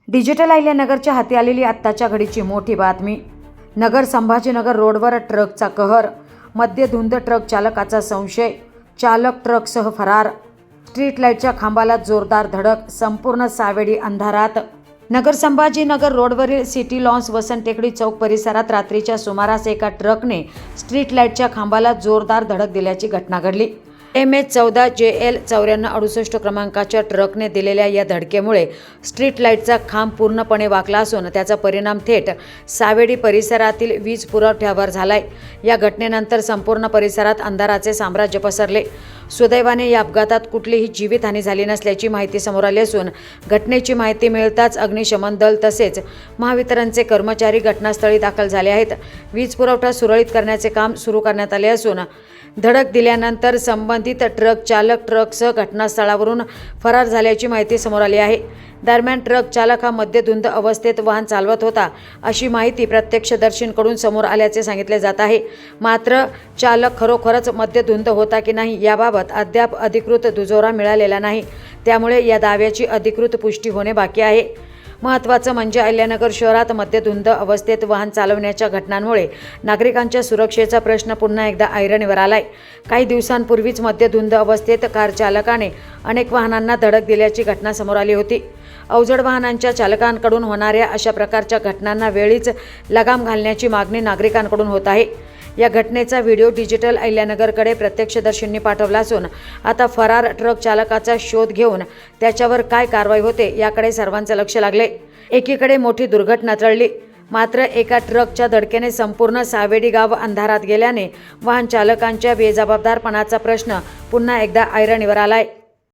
Digital अहिल्यानगरच्या हाती आलेली आत्ताच्या घडीची मोठी बातमी। नगर संभाजीनगर रोडवर ट्रकचा कहर, मद्यधुंद ट्रक चालकाचा संशय, चालक ट्रकसह फरार। स्ट्रीट लाईटच्या खांबाला जोरदार धडक, संपूर्ण सावेडी अंधारात। नगर संभाजीनगर रोडवरील सिटी लॉन्स वसंत टेकडी चौक परिसरात रात्रीच्या सुमारास एका ट्रकने स्ट्रीट लाईटच्या खांबाला जोरदार धडक दिल्याची घटना घडली। MH14 JL 9468 क्रमांकाच्या ट्रकने दिलेल्या या धडकेमुळे स्ट्रीट लाईटचा खांब पूर्णपणे वाकला असून त्याचा परिणाम थेट सावेडी परिसरातील वीज पुरवठ्यावर झालाय। या घटनेनंतर संपूर्ण परिसरात अंधाराचे साम्राज्य पसरले। सुदैवाने या अपघातात कुठलीही जीवितहानी झाली नसल्याची माहिती समोर आली असून घटनेची माहिती मिळताच अग्निशमन दल तसेच महावितरणचे कर्मचारी घटनास्थळी दाखल झाले आहेत। वीज पुरवठा सुरळीत करण्याचे काम सुरू करण्यात आले असून धडक दिल्यानंतर संबंधित ट्रक चालक ट्रकसह घटनास्थळावरून फरार झाल्याची माहिती समोर आली आहे। दरम्यान ट्रक चालक हा मद्यधुंद अवस्थेत वाहन चालवत होता अशी माहिती प्रत्यक्षदर्शींकडून समोर आल्याचे सांगितले जात आहे। मात्र चालक खरोखरच मद्यधुंद होता की नाही याबाबत अद्याप अधिकृत दुजोरा मिळालेला नाही, त्यामुळे या दाव्याची अधिकृत पुष्टी होणे बाकी आहे। महत्त्वाचं म्हणजे अहिल्यानगर शहरात मद्यधुंद अवस्थेत वाहन चालवण्याच्या घटनांमुळे नागरिकांच्या सुरक्षेचा प्रश्न पुन्हा एकदा ऐरणीवर आलाय। काही दिवसांपूर्वीच मद्यधुंद अवस्थेत कार चालकाने अनेक वाहनांना धडक दिल्याची घटना समोर आली होती। अवजड वाहनांच्या चालकांकडून होणाऱ्या अशा प्रकारच्या घटनांना वेळीच लगाम घालण्याची मागणी नागरिकांकडून होत आहे। या घटनेचा व्हिडिओ डिजिटल अहिल्यानगरकडे प्रत्यक्षदर्शींनी पाठवला असून आता फरार ट्रक चालकाचा शोध घेऊन त्याच्यावर काय कारवाई होते याकडे सर्वांचे लक्ष लागले। एकीकडे मोठी दुर्घटना टळली, मात्र एका ट्रकच्या धडकेने संपूर्ण सावेडी गाव अंधारात गेल्याने वाहन चालकांच्या बेजबाबदारपणाचा प्रश्न पुन्हा एकदा ऐरणीवर आलाय।